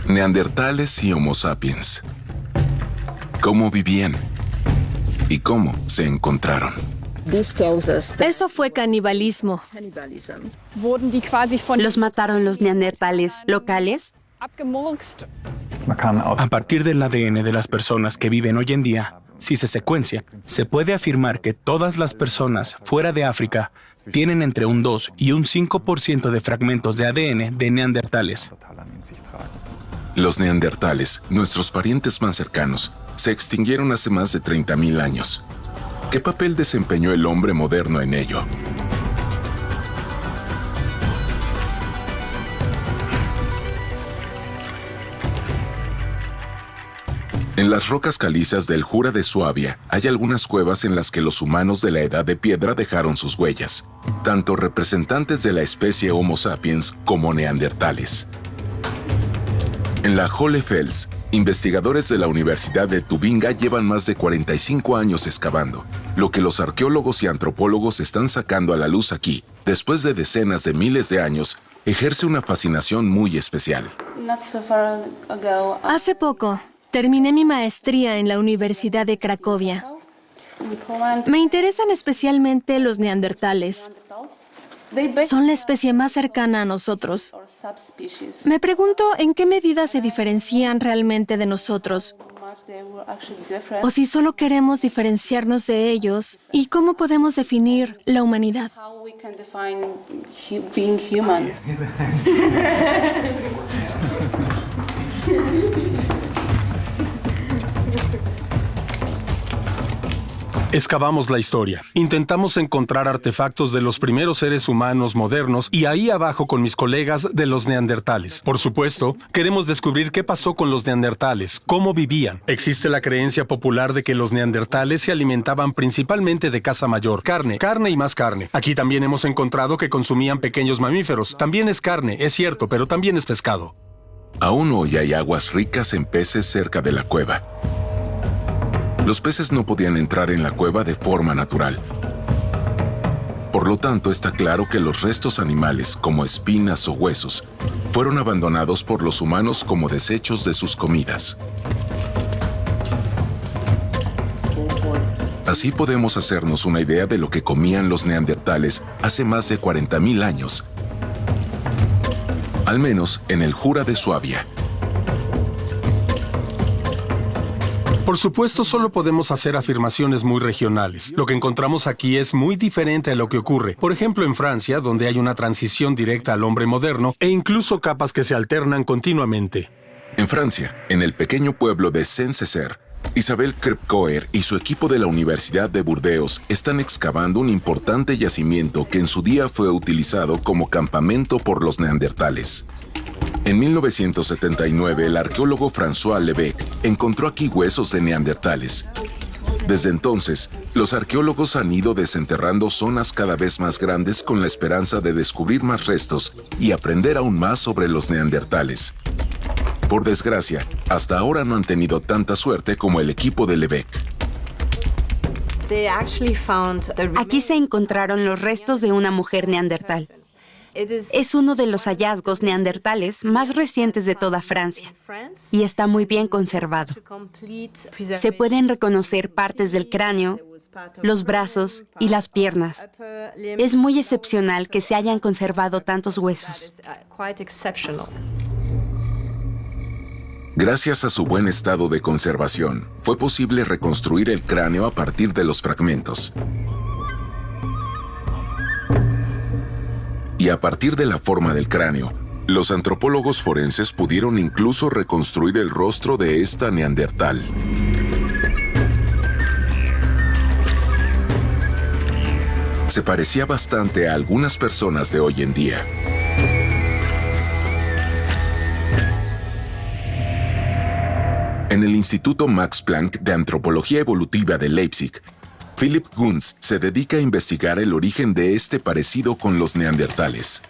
Neandertales y Homo sapiens. ¿Cómo vivían? ¿Y cómo se encontraron? Eso fue canibalismo. ¿Los mataron los neandertales locales? A partir del ADN de las personas que viven hoy en día, si se secuencia, se puede afirmar que todas las personas fuera de África tienen entre un 2 y un 5% de fragmentos de ADN de neandertales. Los neandertales, nuestros parientes más cercanos, se extinguieron hace más de 30.000 años. ¿Qué papel desempeñó el hombre moderno en ello? En las rocas calizas del Jura de Suabia hay algunas cuevas en las que los humanos de la Edad de Piedra dejaron sus huellas, tanto representantes de la especie Homo sapiens como neandertales. En la Hohlefels, investigadores de la Universidad de Tubinga llevan más de 45 años excavando. Lo que los arqueólogos y antropólogos están sacando a la luz aquí, después de decenas de miles de años, ejerce una fascinación muy especial. Hace poco, terminé mi maestría en la Universidad de Cracovia. Me interesan especialmente los neandertales. Son la especie más cercana a nosotros. Me pregunto en qué medida se diferencian realmente de nosotros, o si solo queremos diferenciarnos de ellos, y cómo podemos definir la humanidad. Excavamos la historia. Intentamos encontrar artefactos de los primeros seres humanos modernos y ahí abajo con mis colegas de los neandertales. Por supuesto, queremos descubrir qué pasó con los neandertales, cómo vivían. Existe la creencia popular de que los neandertales se alimentaban principalmente de caza mayor. Carne y más carne. Aquí también hemos encontrado que consumían pequeños mamíferos. También es carne, es cierto, pero también es pescado. Aún hoy hay aguas ricas en peces cerca de la cueva. Los peces no podían entrar en la cueva de forma natural. Por lo tanto, está claro que los restos animales, como espinas o huesos, fueron abandonados por los humanos como desechos de sus comidas. Así podemos hacernos una idea de lo que comían los neandertales hace más de 40.000 años, al menos en el Jura de Suabia. Por supuesto, solo podemos hacer afirmaciones muy regionales. Lo que encontramos aquí es muy diferente a lo que ocurre, por ejemplo, en Francia, donde hay una transición directa al hombre moderno e incluso capas que se alternan continuamente. En Francia, en el pequeño pueblo de Saint-Césaire, Isabelle Crèvecoeur y su equipo de la Universidad de Burdeos están excavando un importante yacimiento que en su día fue utilizado como campamento por los neandertales. En 1979, el arqueólogo François Lebec encontró aquí huesos de neandertales. Desde entonces, los arqueólogos han ido desenterrando zonas cada vez más grandes con la esperanza de descubrir más restos y aprender aún más sobre los neandertales. Por desgracia, hasta ahora no han tenido tanta suerte como el equipo de Lebec. Aquí se encontraron los restos de una mujer neandertal. Es uno de los hallazgos neandertales más recientes de toda Francia y está muy bien conservado. Se pueden reconocer partes del cráneo, los brazos y las piernas. Es muy excepcional que se hayan conservado tantos huesos. Gracias a su buen estado de conservación, fue posible reconstruir el cráneo a partir de los fragmentos. Y a partir de la forma del cráneo, los antropólogos forenses pudieron incluso reconstruir el rostro de esta neandertal. Se parecía bastante a algunas personas de hoy en día. En el Instituto Max Planck de Antropología Evolutiva de Leipzig, Philipp Gunz se dedica a investigar el origen de este parecido con los neandertales.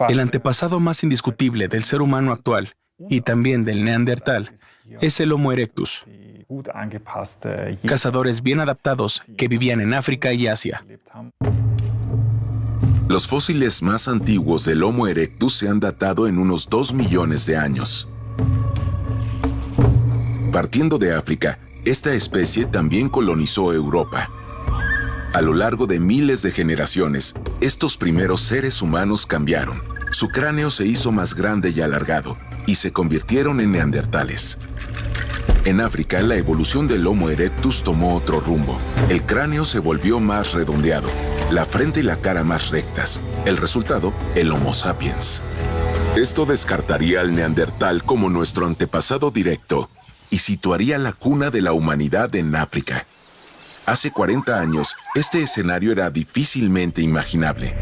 El antepasado más indiscutible del ser humano actual y también del neandertal es el Homo erectus, cazadores bien adaptados que vivían en África y Asia. Los fósiles más antiguos del Homo erectus se han datado en unos 2 millones de años. Partiendo de África, esta especie también colonizó Europa. A lo largo de miles de generaciones, estos primeros seres humanos cambiaron. Su cráneo se hizo más grande y alargado, y se convirtieron en neandertales. En África, la evolución del Homo erectus tomó otro rumbo. El cráneo se volvió más redondeado, la frente y la cara más rectas. El resultado, el Homo sapiens. Esto descartaría al neandertal como nuestro antepasado directo y situaría la cuna de la humanidad en África. Hace 40 años, este escenario era difícilmente imaginable.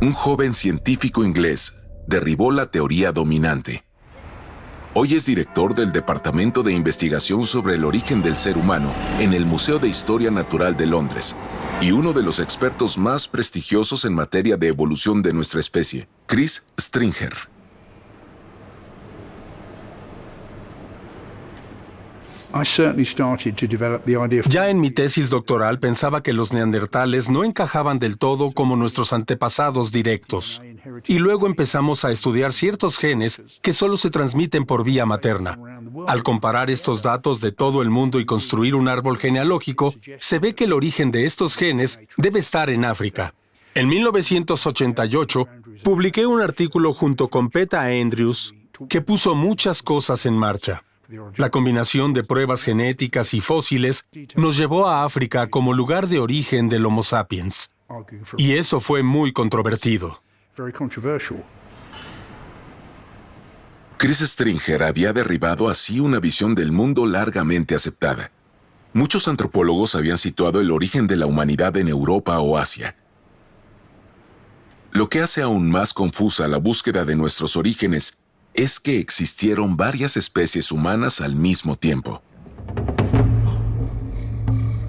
Un joven científico inglés derribó la teoría dominante. Hoy es director del Departamento de Investigación sobre el Origen del Ser Humano en el Museo de Historia Natural de Londres y uno de los expertos más prestigiosos en materia de evolución de nuestra especie, Chris Stringer. Ya en mi tesis doctoral pensaba que los neandertales no encajaban del todo como nuestros antepasados directos. Y luego empezamos a estudiar ciertos genes que solo se transmiten por vía materna. Al comparar estos datos de todo el mundo y construir un árbol genealógico, se ve que el origen de estos genes debe estar en África. En 1988, publiqué un artículo junto con Peta Andrews que puso muchas cosas en marcha. La combinación de pruebas genéticas y fósiles nos llevó a África como lugar de origen del Homo sapiens. Y eso fue muy controvertido. Chris Stringer había derribado así una visión del mundo largamente aceptada. Muchos antropólogos habían situado el origen de la humanidad en Europa o Asia. Lo que hace aún más confusa la búsqueda de nuestros orígenes es que existieron varias especies humanas al mismo tiempo.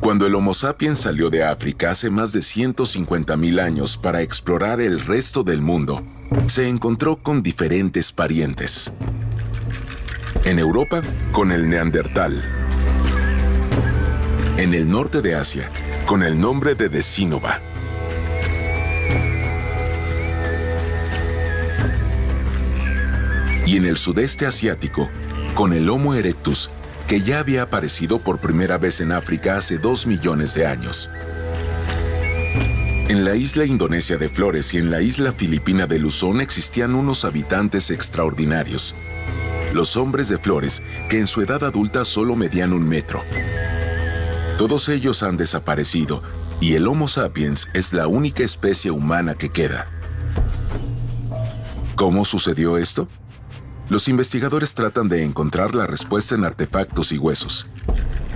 Cuando el Homo sapiens salió de África hace más de 150.000 años para explorar el resto del mundo, se encontró con diferentes parientes. En Europa, con el neandertal. En el norte de Asia, con el nombre de Decínova. Y en el sudeste asiático, con el Homo erectus, que ya había aparecido por primera vez en África hace 2 millones de años. En la isla indonesia de Flores y en la isla filipina de Luzón existían unos habitantes extraordinarios. Los hombres de Flores, que en su edad adulta solo medían 1 metro. Todos ellos han desaparecido y el Homo sapiens es la única especie humana que queda. ¿Cómo sucedió esto? Los investigadores tratan de encontrar la respuesta en artefactos y huesos.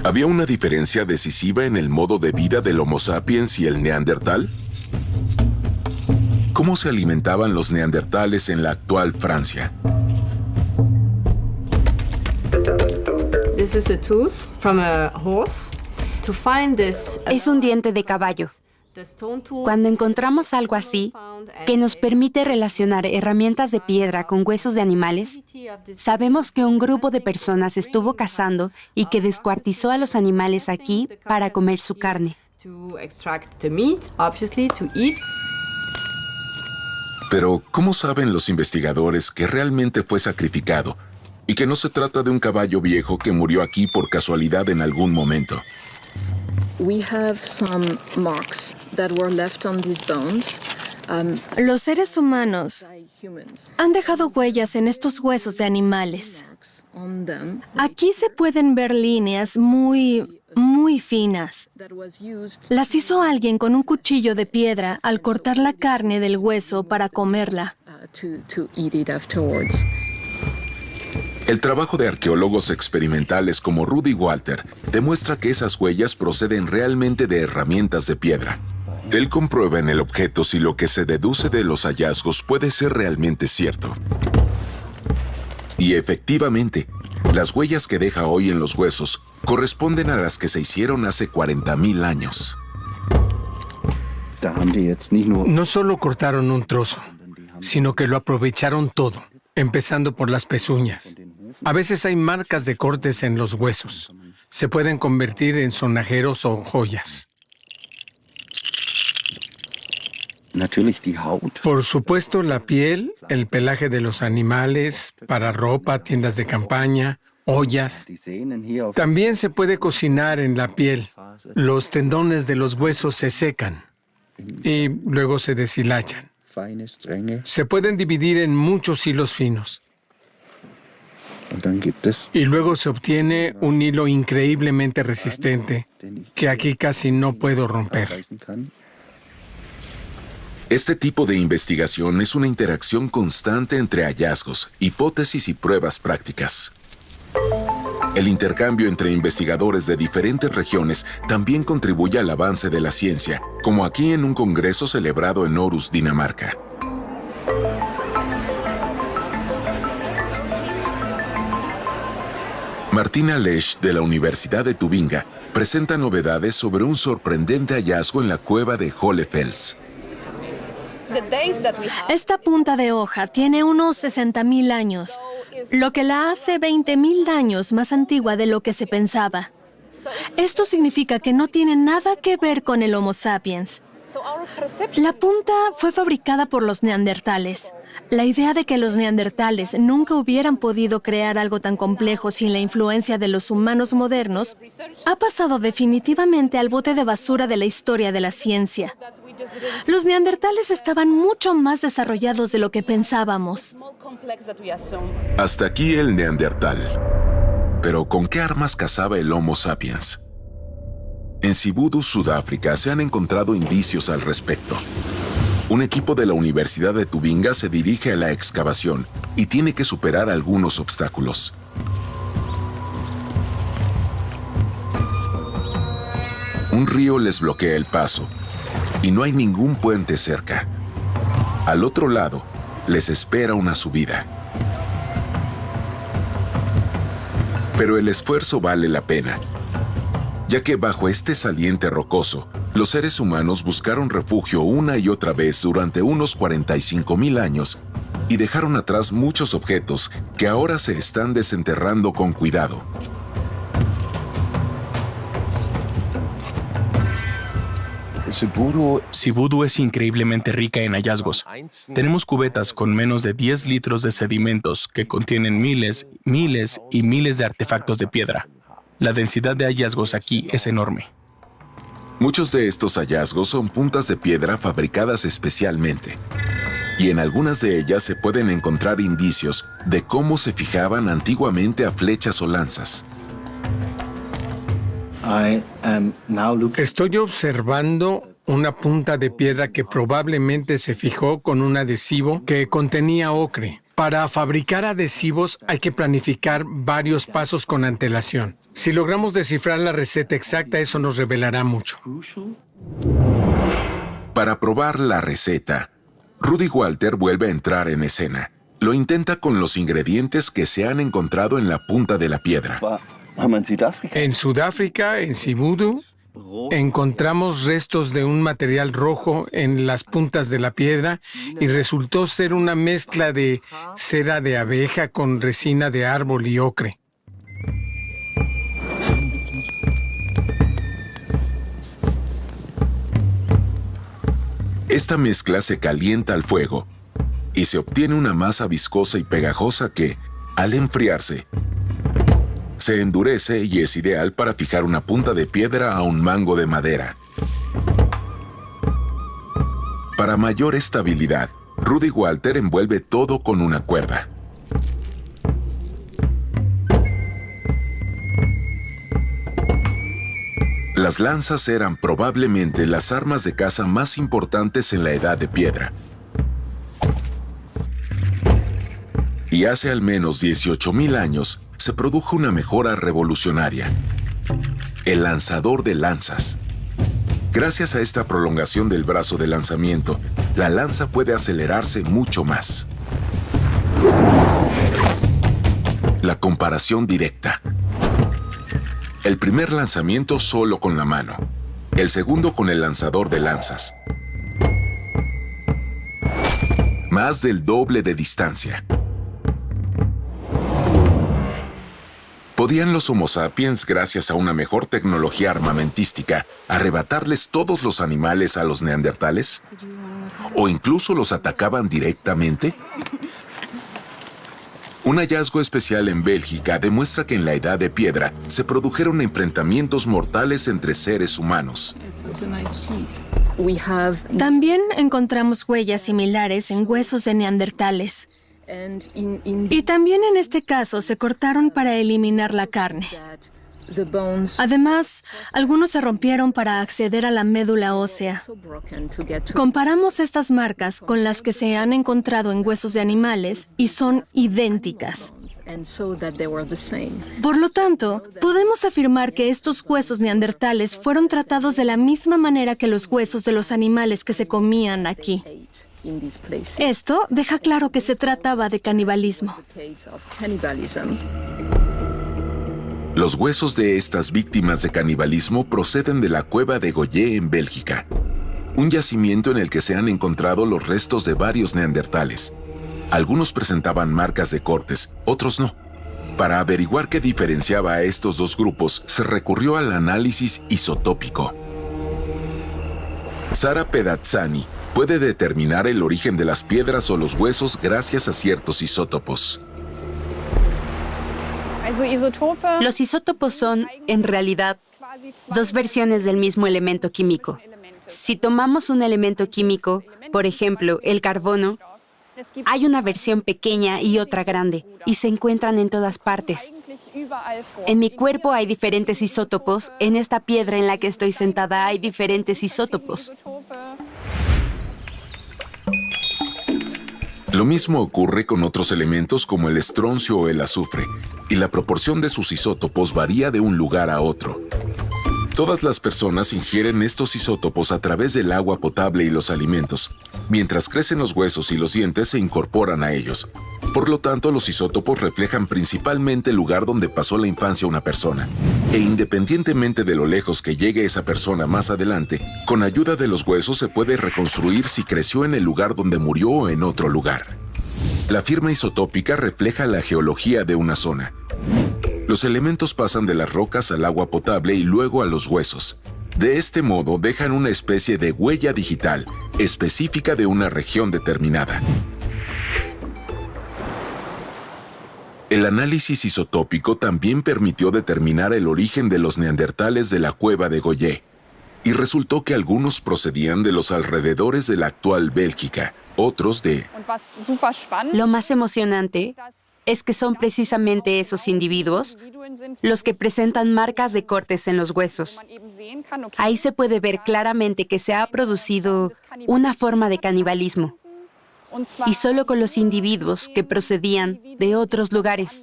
¿Había una diferencia decisiva en el modo de vida del Homo sapiens y el neandertal? ¿Cómo se alimentaban los neandertales en la actual Francia? This is a tooth from a horse. To find this, Es un diente de caballo. Cuando encontramos algo así, que nos permite relacionar herramientas de piedra con huesos de animales, sabemos que un grupo de personas estuvo cazando y que descuartizó a los animales aquí para comer su carne. Pero, ¿cómo saben los investigadores que realmente fue sacrificado y que no se trata de un caballo viejo que murió aquí por casualidad en algún momento? Los seres humanos han dejado huellas en estos huesos de animales. Aquí se pueden ver líneas muy finas. Las hizo alguien con un cuchillo de piedra al cortar la carne del hueso para comerla. El trabajo de arqueólogos experimentales como Rudy Walter demuestra que esas huellas proceden realmente de herramientas de piedra. Él comprueba en el objeto si lo que se deduce de los hallazgos puede ser realmente cierto. Y efectivamente, las huellas que deja hoy en los huesos corresponden a las que se hicieron hace 40.000 años. No solo cortaron un trozo, sino que lo aprovecharon todo, empezando por las pezuñas. A veces hay marcas de cortes en los huesos. Se pueden convertir en sonajeros o joyas. Por supuesto, la piel, el pelaje de los animales, para ropa, tiendas de campaña, ollas. También se puede cocinar en la piel. Los tendones de los huesos se secan y luego se deshilachan. Se pueden dividir en muchos hilos finos. Y luego se obtiene un hilo increíblemente resistente que aquí casi no puedo romper. Este tipo de investigación es una interacción constante entre hallazgos, hipótesis y pruebas prácticas. El intercambio entre investigadores de diferentes regiones también contribuye al avance de la ciencia, como aquí en un congreso celebrado en Aarhus, Dinamarca. Martina Lesch, de la Universidad de Tubinga, presenta novedades sobre un sorprendente hallazgo en la cueva de Hohlefels. Esta punta de hoja tiene unos 60.000 años, lo que la hace 20.000 años más antigua de lo que se pensaba. Esto significa que no tiene nada que ver con el Homo sapiens. La punta fue fabricada por los neandertales. La idea de que los neandertales nunca hubieran podido crear algo tan complejo sin la influencia de los humanos modernos ha pasado definitivamente al bote de basura de la historia de la ciencia. Los neandertales estaban mucho más desarrollados de lo que pensábamos. Hasta aquí el neandertal. Pero ¿con qué armas cazaba el Homo sapiens? En Sibudu, Sudáfrica, se han encontrado indicios al respecto. Un equipo de la Universidad de Tubinga se dirige a la excavación y tiene que superar algunos obstáculos. Un río les bloquea el paso y no hay ningún puente cerca. Al otro lado, les espera una subida. Pero el esfuerzo vale la pena, ya que bajo este saliente rocoso, los seres humanos buscaron refugio una y otra vez durante unos 45.000 años y dejaron atrás muchos objetos que ahora se están desenterrando con cuidado. Sibudu es increíblemente rica en hallazgos. Tenemos cubetas con menos de 10 litros de sedimentos que contienen miles, miles y miles de artefactos de piedra. La densidad de hallazgos aquí es enorme. Muchos de estos hallazgos son puntas de piedra fabricadas especialmente, y en algunas de ellas se pueden encontrar indicios de cómo se fijaban antiguamente a flechas o lanzas. Estoy observando una punta de piedra que probablemente se fijó con un adhesivo que contenía ocre. Para fabricar adhesivos hay que planificar varios pasos con antelación. Si logramos descifrar la receta exacta, eso nos revelará mucho. Para probar la receta, Rudy Walter vuelve a entrar en escena. Lo intenta con los ingredientes que se han encontrado en la punta de la piedra. En Sudáfrica, en Sibudu, encontramos restos de un material rojo en las puntas de la piedra y resultó ser una mezcla de cera de abeja con resina de árbol y ocre. Esta mezcla se calienta al fuego y se obtiene una masa viscosa y pegajosa que, al enfriarse, se endurece y es ideal para fijar una punta de piedra a un mango de madera. Para mayor estabilidad, Rudy Walter envuelve todo con una cuerda. Las lanzas eran probablemente las armas de caza más importantes en la Edad de Piedra. Y hace al menos 18.000 años se produjo una mejora revolucionaria: el lanzador de lanzas. Gracias a esta prolongación del brazo de lanzamiento, la lanza puede acelerarse mucho más. La comparación directa. El primer lanzamiento solo con la mano, el segundo con el lanzador de lanzas. Más del doble de distancia. ¿Podían los Homo sapiens, gracias a una mejor tecnología armamentística, arrebatarles todos los animales a los neandertales? ¿O incluso los atacaban directamente? Un hallazgo especial en Bélgica demuestra que en la Edad de Piedra se produjeron enfrentamientos mortales entre seres humanos. También encontramos huellas similares en huesos de neandertales. Y también en este caso se cortaron para eliminar la carne. Además, algunos se rompieron para acceder a la médula ósea. Comparamos estas marcas con las que se han encontrado en huesos de animales y son idénticas. Por lo tanto, podemos afirmar que estos huesos neandertales fueron tratados de la misma manera que los huesos de los animales que se comían aquí. Esto deja claro que se trataba de canibalismo. Los huesos de estas víctimas de canibalismo proceden de la cueva de Goyé en Bélgica, un yacimiento en el que se han encontrado los restos de varios neandertales. Algunos presentaban marcas de cortes, otros no. Para averiguar qué diferenciaba a estos dos grupos, se recurrió al análisis isotópico. Sara Pedazzani puede determinar el origen de las piedras o los huesos gracias a ciertos isótopos. Los isótopos son, en realidad, dos versiones del mismo elemento químico. Si tomamos un elemento químico, por ejemplo, el carbono, hay una versión pequeña y otra grande, y se encuentran en todas partes. En mi cuerpo hay diferentes isótopos, en esta piedra en la que estoy sentada hay diferentes isótopos. Lo mismo ocurre con otros elementos como el estroncio o el azufre, y la proporción de sus isótopos varía de un lugar a otro. Todas las personas ingieren estos isótopos a través del agua potable y los alimentos. Mientras crecen los huesos y los dientes, se incorporan a ellos. Por lo tanto, los isótopos reflejan principalmente el lugar donde pasó la infancia una persona. E independientemente de lo lejos que llegue esa persona más adelante, con ayuda de los huesos se puede reconstruir si creció en el lugar donde murió o en otro lugar. La firma isotópica refleja la geología de una zona. Los elementos pasan de las rocas al agua potable y luego a los huesos. De este modo, dejan una especie de huella digital específica de una región determinada. El análisis isotópico también permitió determinar el origen de los neandertales de la cueva de Goyé, y resultó que algunos procedían de los alrededores de la actual Bélgica, otros de... Lo más emocionante es que son precisamente esos individuos los que presentan marcas de cortes en los huesos. Ahí se puede ver claramente que se ha producido una forma de canibalismo, y solo con los individuos que procedían de otros lugares.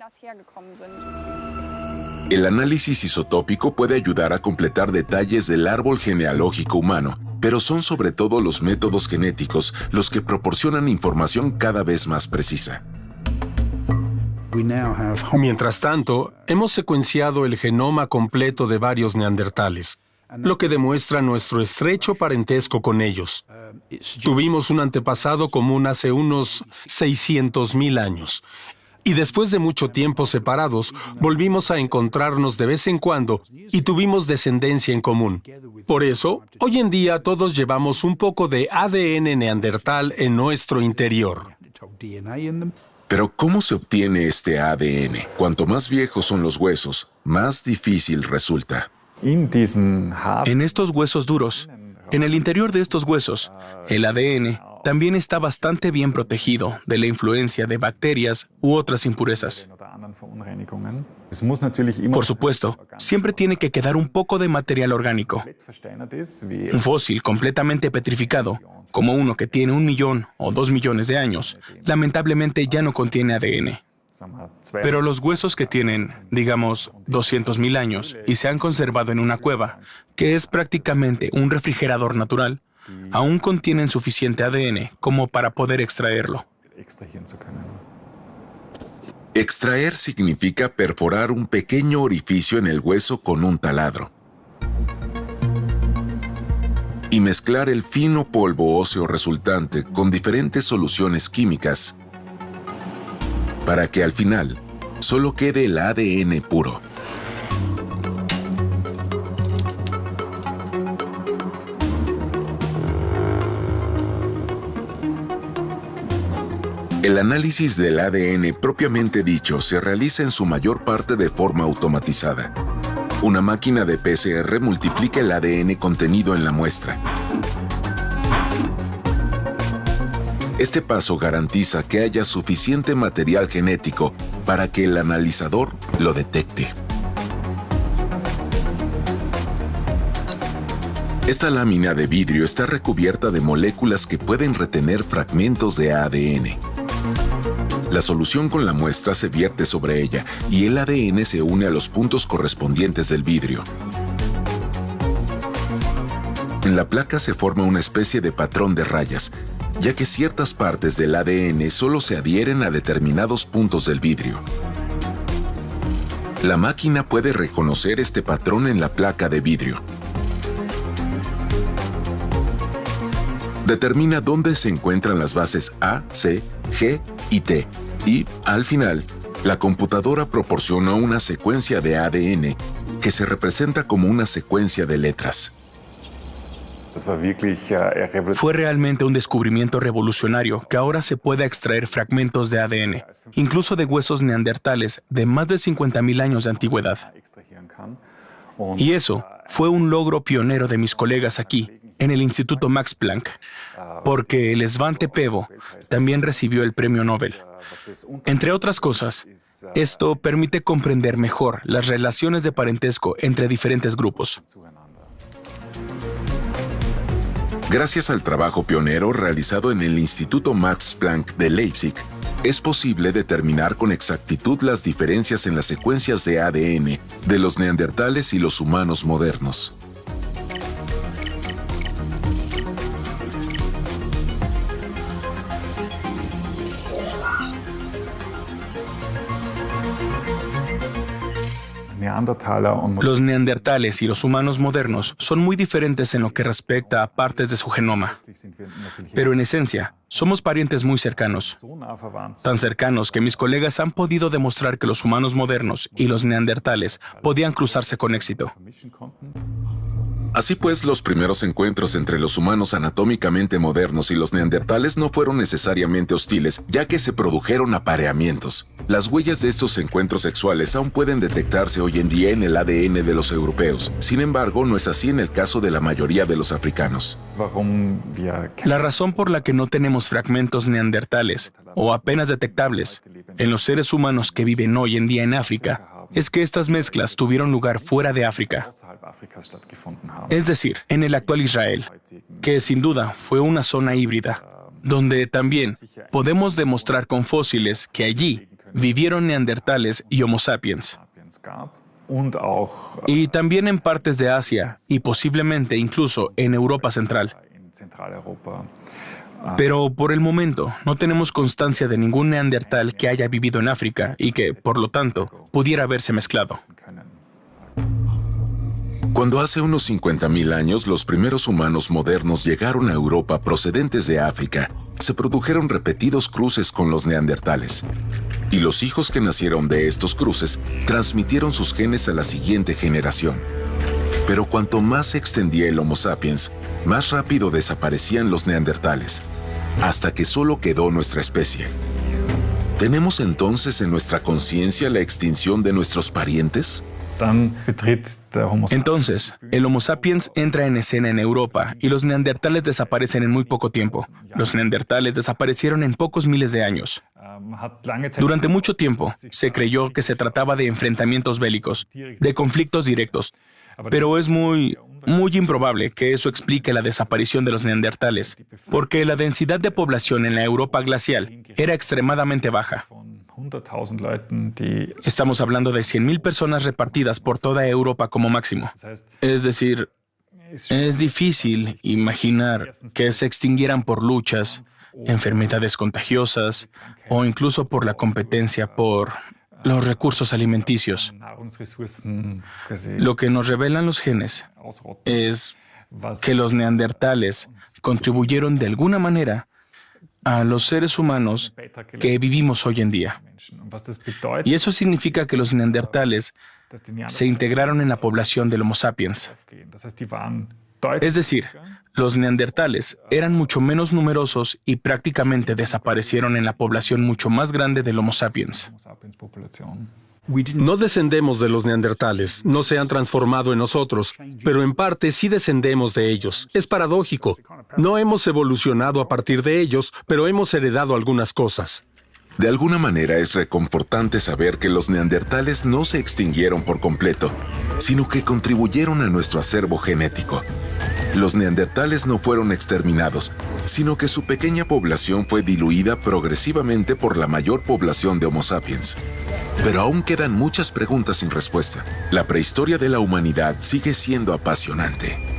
El análisis isotópico puede ayudar a completar detalles del árbol genealógico humano, pero son sobre todo los métodos genéticos los que proporcionan información cada vez más precisa. Mientras tanto, hemos secuenciado el genoma completo de varios neandertales, lo que demuestra nuestro estrecho parentesco con ellos. Tuvimos un antepasado común hace unos 600,000 años. Y después de mucho tiempo separados, volvimos a encontrarnos de vez en cuando y tuvimos descendencia en común. Por eso, hoy en día todos llevamos un poco de ADN neandertal en nuestro interior. Pero ¿cómo se obtiene este ADN? Cuanto más viejos son los huesos, más difícil resulta. En estos huesos duros, en el interior de estos huesos, el ADN también está bastante bien protegido de la influencia de bacterias u otras impurezas. Por supuesto, siempre tiene que quedar un poco de material orgánico. Un fósil completamente petrificado, como uno que tiene 1 millón o 2 millones de años, lamentablemente ya no contiene ADN. Pero los huesos que tienen, digamos, 200,000 años y se han conservado en una cueva, que es prácticamente un refrigerador natural, aún contienen suficiente ADN como para poder extraerlo. Extraer significa perforar un pequeño orificio en el hueso con un taladro y mezclar el fino polvo óseo resultante con diferentes soluciones químicas para que al final solo quede el ADN puro. El análisis del ADN propiamente dicho se realiza en su mayor parte de forma automatizada. Una máquina de PCR multiplica el ADN contenido en la muestra. Este paso garantiza que haya suficiente material genético para que el analizador lo detecte. Esta lámina de vidrio está recubierta de moléculas que pueden retener fragmentos de ADN. La solución con la muestra se vierte sobre ella y el ADN se une a los puntos correspondientes del vidrio. En la placa se forma una especie de patrón de rayas, ya que ciertas partes del ADN solo se adhieren a determinados puntos del vidrio. La máquina puede reconocer este patrón en la placa de vidrio. Determina dónde se encuentran las bases A, C, G y T, y, al final, la computadora proporciona una secuencia de ADN que se representa como una secuencia de letras. Fue realmente un descubrimiento revolucionario que ahora se pueda extraer fragmentos de ADN, incluso de huesos neandertales de más de 50.000 años de antigüedad. Y eso fue un logro pionero de mis colegas aquí, en el Instituto Max Planck, porque el Svante Pääbo también recibió el premio Nobel. Entre otras cosas, esto permite comprender mejor las relaciones de parentesco entre diferentes grupos. Gracias al trabajo pionero realizado en el Instituto Max Planck de Leipzig, es posible determinar con exactitud las diferencias en las secuencias de ADN de los neandertales y los humanos modernos. Los neandertales y los humanos modernos son muy diferentes en lo que respecta a partes de su genoma. Pero en esencia, somos parientes muy cercanos. Tan cercanos que mis colegas han podido demostrar que los humanos modernos y los neandertales podían cruzarse con éxito. Así pues, los primeros encuentros entre los humanos anatómicamente modernos y los neandertales no fueron necesariamente hostiles, ya que se produjeron apareamientos. Las huellas de estos encuentros sexuales aún pueden detectarse hoy en día en el ADN de los europeos. Sin embargo, no es así en el caso de la mayoría de los africanos. La razón por la que no tenemos fragmentos neandertales, o apenas detectables, en los seres humanos que viven hoy en día en África, es que estas mezclas tuvieron lugar fuera de África. Es decir, en el actual Israel, que sin duda fue una zona híbrida, donde también podemos demostrar con fósiles que allí vivieron neandertales y Homo sapiens. Y también en partes de Asia y posiblemente incluso en Europa Central. Pero por el momento no tenemos constancia de ningún neandertal que haya vivido en África y que, por lo tanto, pudiera haberse mezclado. Cuando hace unos 50.000 años los primeros humanos modernos llegaron a Europa procedentes de África, se produjeron repetidos cruces con los neandertales. Y los hijos que nacieron de estos cruces transmitieron sus genes a la siguiente generación. Pero cuanto más se extendía el Homo sapiens, más rápido desaparecían los neandertales, hasta que solo quedó nuestra especie. ¿Tenemos entonces en nuestra conciencia la extinción de nuestros parientes? Entonces, el Homo sapiens entra en escena en Europa y los neandertales desaparecen en muy poco tiempo. Los neandertales desaparecieron en pocos miles de años. Durante mucho tiempo, se creyó que se trataba de enfrentamientos bélicos, de conflictos directos, pero es muy improbable que eso explique la desaparición de los neandertales, porque la densidad de población en la Europa glacial era extremadamente baja. Estamos hablando de 100.000 personas repartidas por toda Europa como máximo. Es decir, es difícil imaginar que se extinguieran por luchas, enfermedades contagiosas o incluso por la competencia por los recursos alimenticios. Lo que nos revelan los genes es que los neandertales contribuyeron de alguna manera a los seres humanos que vivimos hoy en día. Y eso significa que los neandertales se integraron en la población del Homo sapiens. Es decir, Los neandertales eran mucho menos numerosos y prácticamente desaparecieron en la población mucho más grande del Homo sapiens. No descendemos de los neandertales, no se han transformado en nosotros, pero en parte sí descendemos de ellos. Es paradójico. No hemos evolucionado a partir de ellos, pero hemos heredado algunas cosas. De alguna manera es reconfortante saber que los neandertales no se extinguieron por completo, sino que contribuyeron a nuestro acervo genético. Los neandertales no fueron exterminados, sino que su pequeña población fue diluida progresivamente por la mayor población de Homo sapiens. Pero aún quedan muchas preguntas sin respuesta. La prehistoria de la humanidad sigue siendo apasionante.